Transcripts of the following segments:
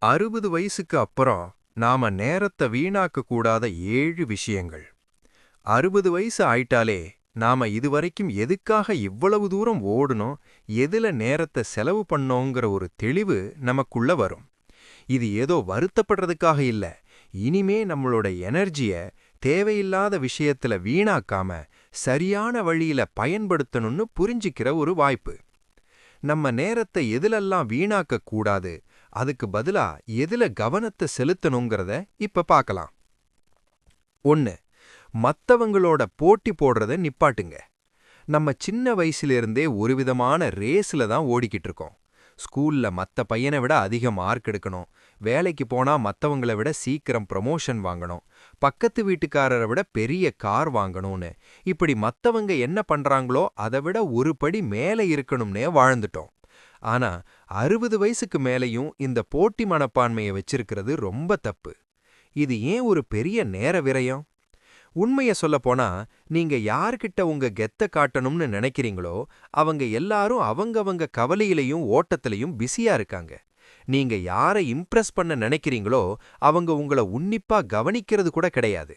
60 வயசுக்கு அப்புறம் நாம நேரத்த வீணாக்க கூடாத 7 விஷயங்கள். 60 வயசு ஆயிட்டாலே நாம இதுவரைக்கும் எதுக்காக இவ்வளவு தூரம் ஓடணும், எதுல நேரத்த செலவு பண்ணோங்கிற ஒரு தெளிவு நமக்குள்ள வரும். இது ஏதோ வருத்தப்படுறதுக்காக இல்ல, இனிமே நம்மளோட எனர்ஜிய தேவையில்லாத விஷயத்துல வீணாக்காம சரியான வழியில பயன்படுத்தணும்னு புரிஞ்சிக்கிற ஒரு வாய்ப்பு. நம்ம நேரத்தை எதுலெல்லாம் வீணாக்க கூடாது, அதுக்கு பதிலா எதுல கவனத்தை செலுத்தணுங்கிறத இப்ப பார்க்கலாம். 1. மத்தவங்களோட போட்டி போடுறத நிப்பாட்டுங்க. நம்ம சின்ன வயசிலிருந்தே ஒரு விதமான ரேஸ்ல தான் ஓடிக்கிட்டு இருக்கோம். ஸ்கூல்ல மத்த பையனை விட அதிக மார்க் எடுக்கணும், வேலைக்கு போனா மத்தவங்கள விட சீக்கிரம் ப்ரமோஷன் வாங்கணும், பக்கத்து வீட்டுக்காரரை விட பெரிய கார் வாங்கணும்னு இப்படி மத்தவங்க என்ன பண்றாங்களோ அதை விட ஒரு படி மேல இருக்கணும்னே வாழ்ந்துட்டோம். ஆனா 60 வயசுக்கு மேலையும் இந்த போட்டி மனப்பான்மையை வச்சிருக்கிறது ரொம்ப தப்பு. இது ஏன் ஒரு பெரிய நேர விரயம்? உண்மைய சொல்லப்போனா, நீங்க யார்கிட்ட உங்க கெத்த காட்டணும்னு நினைக்கிறீங்களோ அவங்க எல்லாரும் அவங்கவங்க கவலையிலையும் ஓட்டத்திலையும் பிஸியா இருக்காங்க. நீங்க யாரை இம்ப்ரெஸ் பண்ண நினைக்கிறீங்களோ அவங்க உங்கள உன்னிப்பா கவனிக்கிறது கூட கிடையாது.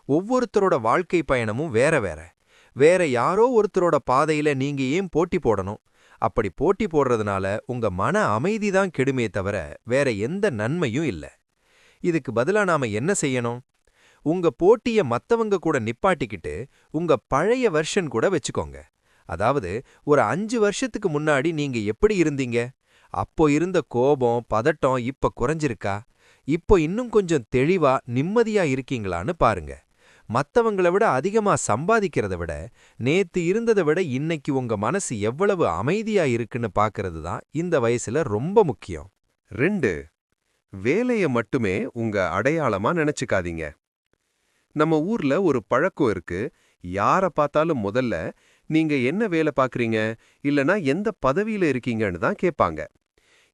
ஒவ்வொருத்தரோட வாழ்க்கை பயணமும் வேற வேற. வேற யாரோ ஒருத்தரோட பாதையில நீங்க ஏன் போட்டி போடணும்? அப்படி போட்டி போடுறதுனால உங்க மன அமைதி தான் கெடுமே தவிர வேற எந்த நன்மையும் இல்ல. இதுக்கு பதிலா நாம என்ன செய்யணும்? உங்க போட்டிய மத்தவங்க கூட நிப்பாட்டிக்கிட்டு உங்க பழைய வெர்ஷன் கூட வச்சுக்கோங்க. அதாவது ஒரு 5 வருஷத்துக்கு முன்னாடி நீங்க எப்படி இருந்தீங்க? அப்போ இருந்த கோபம், பதட்டம் இப்ப குறைஞ்சிருக்கா? இப்போ இன்னும் கொஞ்சம் தெளிவா, நிம்மதியா இருக்கீங்களான்னு பாருங்க. மத்தவங்கள விட அதிகமா சம்பாதிக்கிறத விட, நேத்து இருந்தத விட இன்னைக்கு உங்க மனசு எவ்வளவு அமைதியா இருக்குன்னு பாக்குறது தான் இந்த வயசுல ரொம்ப முக்கியம். 2. வேலைய மட்டுமே உங்க அடையாளமா நினைச்சுக்காதீங்க. நம்ம ஊர்ல ஒரு பழக்கம் இருக்கு. யார பார்த்தாலும் முதல்ல நீங்க என்ன வேலை பார்க்கறீங்க, இல்லனா எந்த பதவியில இருக்கீங்கன்னு தான் கேட்பாங்க.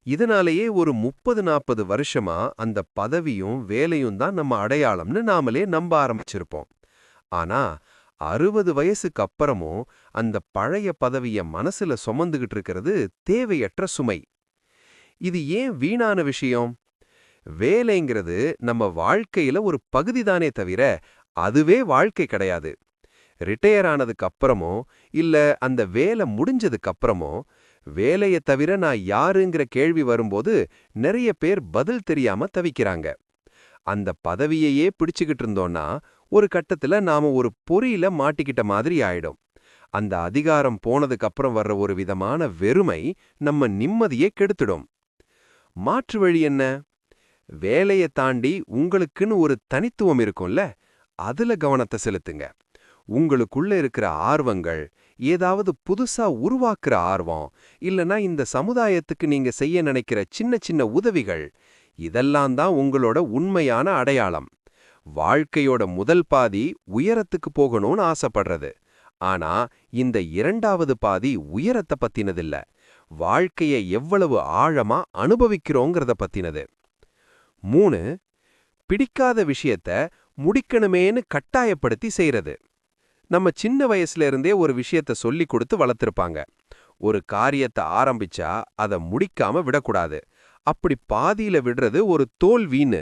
இதனாலேயே ஒரு 30-40 வருஷமா அந்த பதவியும் வேலையும் தான் நம்ம அடையாளம்னு நாமளே நம்ப ஆரம்பிச்சிருப்போம். ஆனா 60 வயசுக்கு அப்புறமும் அந்த பழைய பதவிய மனசுல சுமந்துகிட்டு இருக்கிறது தேவையற்ற சுமை. இது ஏன் வீணான விஷயம்? வேலைங்கிறது நம்ம வாழ்க்கையில ஒரு பகுதி தானே தவிர அதுவே வாழ்க்கை கிடையாது. ரிட்டையர் ஆனதுக்கு அப்புறமோ இல்ல அந்த வேலை முடிஞ்சதுக்கு அப்புறமோ வேலைய தவிர நான் யாருங்கிற கேள்வி வரும்போது நிறைய பேர் பதில் தெரியாம தவிக்கிறாங்க. அந்த பதவியையே பிடிச்சுக்கிட்டு இருந்தோம்னா ஒரு கட்டத்துல நாம ஒரு பொறியில மாட்டிக்கிட்ட மாதிரி ஆயிடும். அந்த அதிகாரம் போனதுக்கு அப்புறம் வர்ற ஒரு விதமான வெறுமை நம்ம நிம்மதியே கெடுத்துடும். மாற்று வழி என்ன? வேலைய தாண்டி உங்களுக்குன்னு ஒரு தனித்துவம் இருக்கும்ல, அதுல கவனத்தை செலுத்துங்க. உங்களுக்குள்ள இருக்கிற ஆர்வங்கள், ஏதாவது புதுசா உருவாக்குற ஆர்வம், இல்லனா இந்த சமுதாயத்துக்கு நீங்க செய்ய நினைக்கிற சின்ன சின்ன உதவிகள், இதெல்லாம் தான் உங்களோட உண்மையான அடையாளம். வாழ்க்கையோட முதல் பாதி உயரத்துக்கு போகணும்னு ஆசைப்படுறது. ஆனா இந்த இரண்டாவது பாதி உயரத்தை பத்தினதில்ல, வாழ்க்கைய எவ்வளவு ஆழமா அனுபவிக்கிறோங்கிறத பத்தினது. 3. பிடிக்காத விஷயத்த முடிக்கணுமேன்னு கட்டாயப்படுத்தி செய்யறது. நம்ம சின்ன வயசுல இருந்தே ஒரு விஷயத்த சொல்லி கொடுத்து வளர்த்திருப்பாங்க. ஒரு காரியத்தை ஆரம்பிச்சா அதை முடிக்காம விடக்கூடாது. அப்படி பாதியில விடுறது ஒரு தோல்வின்னு.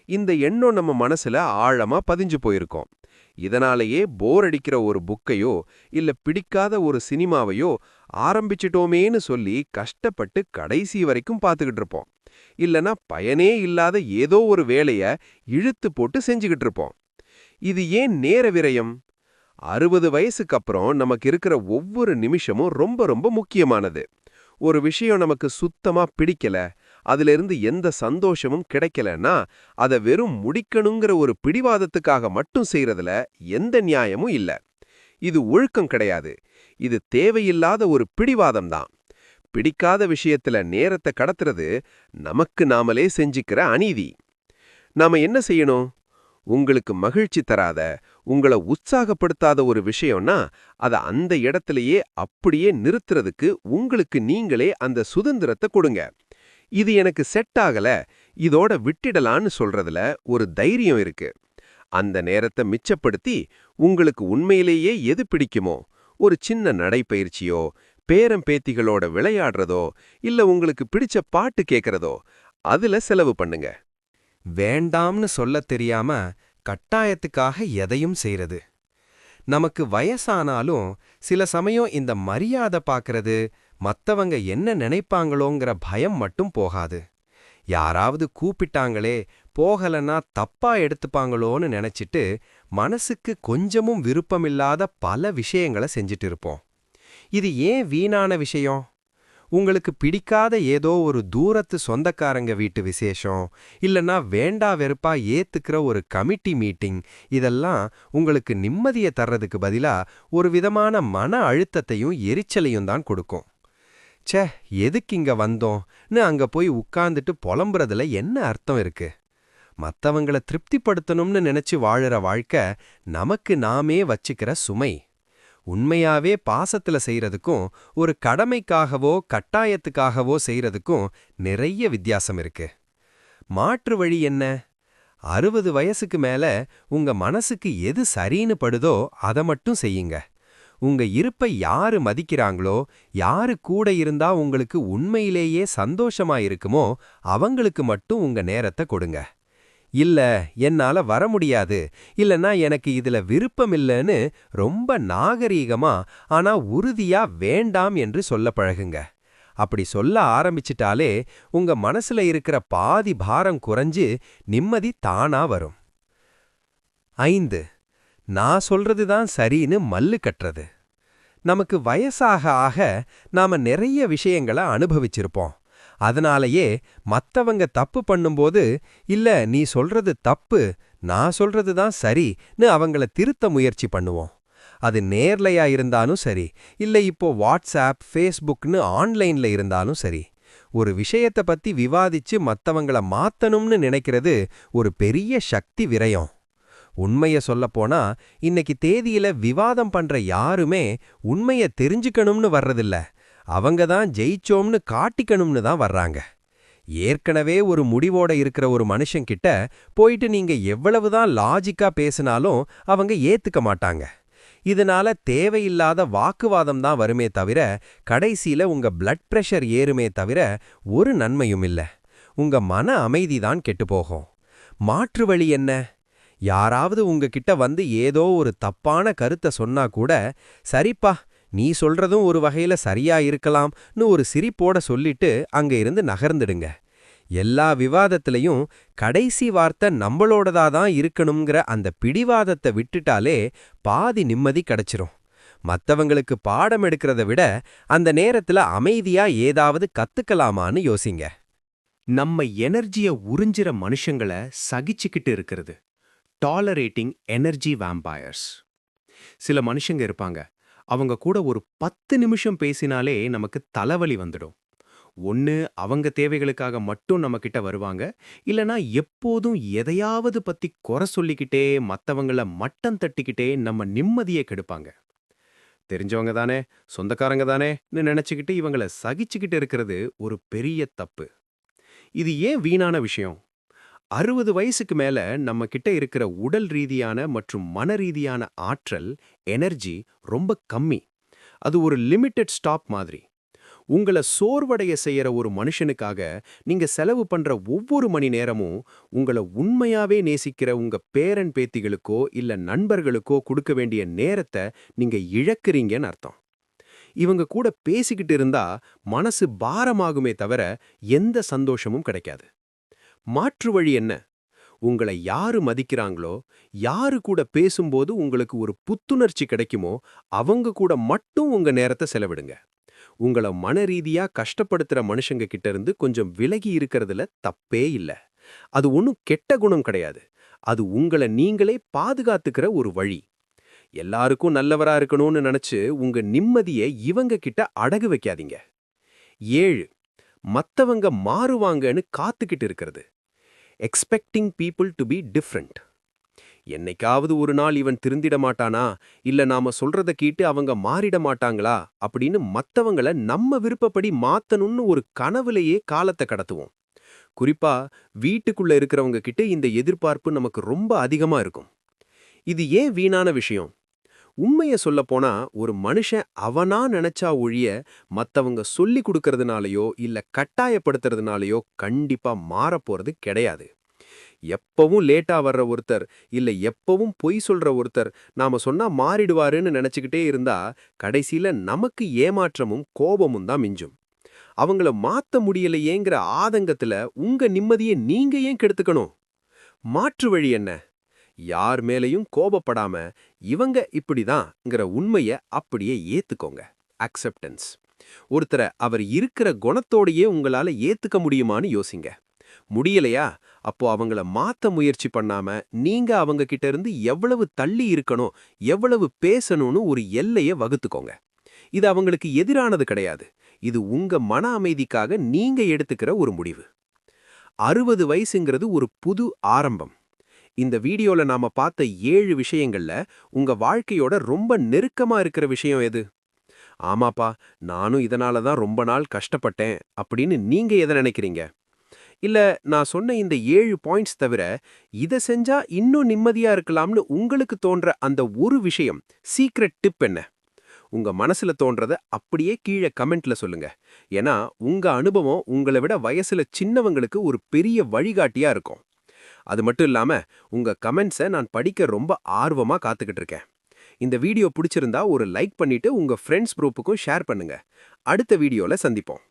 இந்த எண்ணம் நம்ம மனசுல ஆழமா பதிஞ்சு போயிருக்கோம். இதனாலேயே போர் அடிக்கிற ஒரு புக்கையோ இல்ல பிடிக்காத ஒரு சினிமாவையோ ஆரம்பிச்சிட்டோமேன்னு சொல்லி கஷ்டப்பட்டு கடைசி வரைக்கும் பார்த்துக்கிட்டு இருப்போம். இல்லனா பயனே இல்லாத ஏதோ ஒரு வேலைய இழுத்து போட்டு செஞ்சுக்கிட்டு இருப்போம். இது ஏன் நேர விரயம்? 60 வயசுக்கு அப்புறம் நமக்கு இருக்கிற ஒவ்வொரு நிமிஷமும் ரொம்ப ரொம்ப முக்கியமானது. ஒரு விஷயம் நமக்கு சுத்தமா பிடிக்கல, அதிலிருந்து எந்த சந்தோஷமும் கிடைக்கலன்னா அதை வெறும் முடிக்கணுங்கிற ஒரு பிடிவாதத்துக்காக மட்டும் செய்யறதுல எந்த நியாயமும் இல்ல. இது ஒழுக்கம் கிடையாது. இது தேவையில்லாத ஒரு பிடிவாதம் தான். பிடிக்காத விஷயத்துல நேரத்தை கடத்துறது நமக்கு நாமளே செஞ்சுக்கிற அநீதி. நாம என்ன செய்யணும்? உங்களுக்கு மகிழ்ச்சி தராத, உங்கள உற்சாகப்படுத்தாத ஒரு விஷயம்னா அதை அந்த இடத்திலேயே அப்படியே நிறுத்துறதுக்கு உங்களுக்கு நீங்களே அந்த சுதந்திரத்தை கொடுங்க. இது எனக்கு செட் ஆகல, இதோட விட்டுடலான்னு சொல்றதுல ஒரு தைரியம் இருக்கு. அந்த நேரத்தை மிச்சப்படுத்தி உங்களுக்கு உண்மையிலேயே எது பிடிக்குமோ, ஒரு சின்ன நடைப்பயிற்சியோ, பேரம் பேத்திகளோட விளையாடுறதோ, இல்ல உங்களுக்கு பிடிச்ச பாட்டு கேட்கறதோ, அதுல செலவு பண்ணுங்க. வேண்டாம்னு சொல்லத் தெரியாம கட்டாயத்துக்காக எதையும் செய்றது. நமக்கு வயசானாலும் சில சமயம் இந்த மரியாதை பார்க்கறது, மத்தவங்க என்ன நினைப்பாங்களோங்கிற பயம் மட்டும் போகாது. யாராவது கூப்பிட்டாங்களே, போகலன்னா தப்பா எடுத்துப்பாங்களோன்னு நினைச்சிட்டு மனசுக்கு கொஞ்சமும் விருப்பமில்லாத பல விஷயங்களை செஞ்சிட்டு இருப்போம். இது ஏன் வீணான விஷயம்? உங்களுக்கு பிடிக்காத ஏதோ ஒரு தூரத்து சொந்தக்காரங்க வீட்டு விசேஷம், இல்லனா வேண்டா வெறுப்பா ஏத்துக்கிற ஒரு கமிட்டி மீட்டிங், இதெல்லாம் உங்களுக்கு நிம்மதியை தர்றதுக்கு பதிலா ஒரு விதமான மன அழுத்தத்தையும் எரிச்சலையும் தான் கொடுக்கும். ச்சே, எதுக்கு இங்க வந்தோம்னு அங்க போய் உட்கார்ந்துட்டு புலம்புறதுல என்ன அர்த்தம் இருக்கு? மத்தவங்கள திருப்திப்படுத்தணும்னு நினைச்சு வாழுற வாழ்க்கை நமக்கு நாமே வச்சுக்கிற சுமை. உண்மையாவே பாசத்துல செய்யறதுக்கும் ஒரு கடமைக்காகவோ கட்டாயத்துக்காகவோ செய்யறதுக்கும் நிறைய வித்தியாசம் இருக்கு. மாற்று வழி என்ன? 60 வயசுக்கு மேல உங்க மனசுக்கு எது சரின்னு படுதோ அதை மட்டும் செய்யுங்க. உங்க இருப்பை யாரு மதிக்கிறாங்களோ, யாரு கூட இருந்தா உங்களுக்கு உண்மையிலேயே சந்தோஷமா இருக்குமோ அவங்களுக்கு மட்டும் உங்க நேரத்தை கொடுங்க. இல்ல, என்னால வர முடியாது, இல்லனா எனக்கு இதுல விருப்பம் இல்லைன்னு ரொம்ப நாகரீகமா ஆனா உறுதியா வேண்டாம் என்று சொல்ல பழகுங்க. அப்படி சொல்ல ஆரம்பிச்சிட்டாலே உங்க மனசுல இருக்கிற பாதி பாரம் குறைஞ்சு நிம்மதி தானா வரும். 5. நான் சொல்றதுதான் சரின்னு மல்லு கட்டுறது. நமக்கு வயசாக ஆக நாம நிறைய விஷயங்களை அனுபவிச்சிருப்போம். அதனாலேயே மத்தவங்க தப்பு பண்ணும்போது, இல்ல நீ சொல்றது தப்பு, நான் சொல்றது தான் சரின்னு அவங்கள திருத்த முயற்சி பண்ணுவோம். அது நேர்லையா இருந்தாலும் சரி, இல்ல இப்போ வாட்ஸ்ஆப், ஃபேஸ்புக்னு ஆன்லைன்ல இருந்தாலும் சரி. ஒரு விஷயத்தை பத்தி விவாதிச்சு மத்தவங்கள மாத்தணும்னு நினைக்கிறது ஒரு பெரிய சக்தி விரயம். உண்மைய சொல்லப்போனா, இன்னைக்கு தேதியில விவாதம் பண்ற யாருமே உண்மைய தெரிஞ்சுக்கணும்னு வர்றதில்ல, அவங்க தான் ஜெயிச்சோம்னு காட்டிக்கணும்னு தான் வர்றாங்க. ஏற்கனவே ஒரு முடிவோட இருக்கிற ஒரு மனுஷன்கிட்ட போயிட்டு நீங்க எவ்வளவுதான் லாஜிக்கா பேசினாலும் அவங்க ஏத்துக்க மாட்டாங்க. இதனால தேவையில்லாத வாக்குவாதம் தான் வருமே தவிர, கடைசியில உங்க பிளட் பிரஷர் ஏறுமே தவிர ஒரு நன்மையும் இல்ல. உங்க மன அமைதி தான் கெட்டுப்போகும். மாற்று வழி என்ன? யாராவது உங்ககிட்ட வந்து ஏதோ ஒரு தப்பான கருத்தை சொன்னா கூட, சரிப்பா, நீ சொல்றதும் ஒரு வகையில சரியா இருக்கலாம்னு ஒரு சிரிப்போட சொல்லிட்டு அங்க இருந்து நகர்ந்துடுங்க. எல்லா விவாதத்திலையும் கடைசி வார்த்தை நம்மளோடதா தான் இருக்கணுங்கிற அந்த பிடிவாதத்தை விட்டுட்டாலே பாதி நிம்மதி கிடைச்சிரும். மத்தவங்களுக்கு பாடம் எடுக்கிறத விட அந்த நேரத்துல அமைதியா ஏதாவது கத்துக்கலாமான்னு யோசிங்க. நம்ம எனர்ஜிய உறிஞ்சிற மனுஷங்கள சகிச்சுக்கிட்டு இருக்கிறது. Tolerating energy vampires. சில மனுஷங்க இருப்பாங்க, அவங்க கூட ஒரு 10 நிமிஷம் பேசினாலே நமக்கு தலைவலி வந்துடும். ஒண்ணு அவங்க தேவைகளுக்காக மட்டும் நம்ம கிட்ட வருவாங்க, இல்லனா எப்போதும் எதையாவது பத்தி குறை சொல்லிக்கிட்டே மத்தவங்கள மட்டம் தட்டிக்கிட்டே நம்ம நிம்மதியை கெடுப்பாங்க. தெரிஞ்சவங்க தானே, சொந்தக்காரங்க தானேன்னு நினைச்சுக்கிட்டு இவங்கள சகிச்சுக்கிட்டு இருக்கிறது ஒரு பெரிய தப்பு. இது ஏன் வீணான விஷயம்? 60 வயசுக்கு மேல நம்ம கிட்ட இருக்கிற உடல் ரீதியான மற்றும் மன ரீதியான ஆற்றல், எனர்ஜி ரொம்ப கம்மி. அது ஒரு லிமிட்டெட் ஸ்டாக் மாதிரி. உங்கள சோர்வடைய செய்யற ஒரு மனுஷனுக்காக நீங்க செலவு பண்ற ஒவ்வொரு மணி நேரமும் உங்கள உண்மையாவே நேசிக்கிற உங்க பேரன் பேத்திகளுக்கோ இல்ல நண்பர்களுக்கோ கொடுக்க வேண்டிய நேரத்தை நீங்க இழக்கிறீங்கன்னு அர்த்தம். இவங்க கூட பேசிக்கிட்டு இருந்தா மனசு பாரமாகுமே தவிர எந்த சந்தோஷமும் கிடைக்காது. மாற்று வழி என்ன? உங்களை யாரு மதிக்கிறாங்களோ, யாரு கூட பேசும்போது உங்களுக்கு ஒரு புத்துணர்ச்சி கிடைக்குமோ அவங்க கூட மட்டும் உங்க நேரத்தை செலவிடுங்க. உங்கள மனரீதியா கஷ்டப்படுத்துற மனுஷங்க கிட்ட இருந்து கொஞ்சம் விலகி இருக்கிறதுல தப்பே இல்ல. அது ஒண்ணும் கெட்ட குணம் கிடையாது. அது உங்கள நீங்களே பாதுகாத்துக்கிற ஒரு வழி. எல்லாருக்கும் நல்லவரா இருக்கணும்னு நினைச்சு உங்க நிம்மதியை இவங்க கிட்ட அடகு வைக்காதீங்க. 7. மத்தவங்க மாறுவாங்கன்னு காத்துக்கிட்டு இருக்கிறது. Expecting people to be different. என்னைக்காவது ஒரு நாள் இவன் திருந்திட மாட்டானா, இல்ல நாம சொல்றத கேட்டு அவங்க மாறிட மாட்டாங்களா அப்படின்னு மத்தவங்கள நம்ம விருப்பப்படி மாத்தணும்னு ஒரு கனவுலையே காலத்தை கடத்துவோம். குறிப்பா வீட்டுக்குள்ள இருக்கிறவங்க கிட்ட இந்த எதிர்பார்ப்பு நமக்கு ரொம்ப அதிகமா இருக்கும். இது ஏன் வீணான விஷயம்? உண்மைய சொல்லப்போனா ஒரு மனுஷன் அவனா நினைச்சா ஒழிய மத்தவங்க சொல்லி கொடுக்கறதுனாலயோ இல்ல கட்டாயப்படுத்துறதுனாலயோ கண்டிப்பா மாறப்போறது கிடையாது. எப்பவும் லேட்டா வர்ற ஒருத்தர் இல்ல எப்பவும் பொய் சொல்ற ஒருத்தர் நாம சொன்னா மாறிடுவாருன்னு நினைச்சுக்கிட்டே இருந்தா கடைசியில நமக்கு ஏமாற்றமும் கோபமும் தான் மிஞ்சும். அவங்கள மாத்த முடியலையேங்கிற ஆதங்கத்துல உங்க நிம்மதியை நீங்க ஏன் கெடுத்துக்கணும்? மாற்று வழி என்ன? யார் மேலயும் கோபப்படாம இவங்க இப்படிதான்ங்கிற உண்மைய அப்படியே ஏத்துக்கோங்க. அக்செப்டன்ஸ். ஒருத்தரை அவர் இருக்கிற குணத்தோடையே உங்களால ஏத்துக்க முடியுமான்னு யோசிங்க. முடியலையா? அப்போ அவங்கள மாத்த முயற்சி பண்ணாம நீங்க அவங்க கிட்ட இருந்து எவ்வளவு தள்ளி இருக்கணும், எவ்வளவு பேசணும்னு ஒரு எல்லைய வகுத்துக்கோங்க. இது அவங்களுக்கு எதிரானது கிடையாது. இது உங்க மன அமைதிக்காக நீங்க எடுத்துக்கிற ஒரு முடிவு. 60 வயசுங்கிறது ஒரு புது ஆரம்பம். இந்த வீடியோல நாம பார்த்த 7 விஷயங்கள்ல உங்க வாழ்க்கையோட ரொம்ப நெருக்கமா இருக்கிற விஷயம் எது? ஆமாப்பா, நானும் இதனால தான் ரொம்ப நாள் கஷ்டப்பட்டேன் அப்படின்னு நீங்க எதை நினைக்கிறீங்க? இல்ல நான் சொன்ன இந்த 7 பாயிண்ட்ஸ் தவிர இத செஞ்சா இன்னும் நிம்மதியா இருக்கலாம்னு உங்களுக்கு தோன்ற அந்த ஒரு விஷயம், சீக்ரெட் டிப் என்ன? உங்க மனசுல தோன்றத அப்படியே கீழே கமெண்ட்ல சொல்லுங்க. ஏன்னா உங்க அனுபவம் உங்களை விட வயசுல சின்னவங்களுக்கு ஒரு பெரிய வழிகாட்டியா இருக்கும். அது மட்டும் இல்லாம உங்க கமெண்ட்ஸை நான் படிக்க ரொம்ப ஆர்வமா காத்துக்கிட்டு இருக்கேன். இந்த வீடியோ பிடிச்சிருந்தா ஒரு லைக் பண்ணிட்டு உங்க ஃப்ரெண்ட்ஸ் குரூப்புக்கும் ஷேர் பண்ணுங்க. அடுத்த வீடியோல சந்திப்போம்.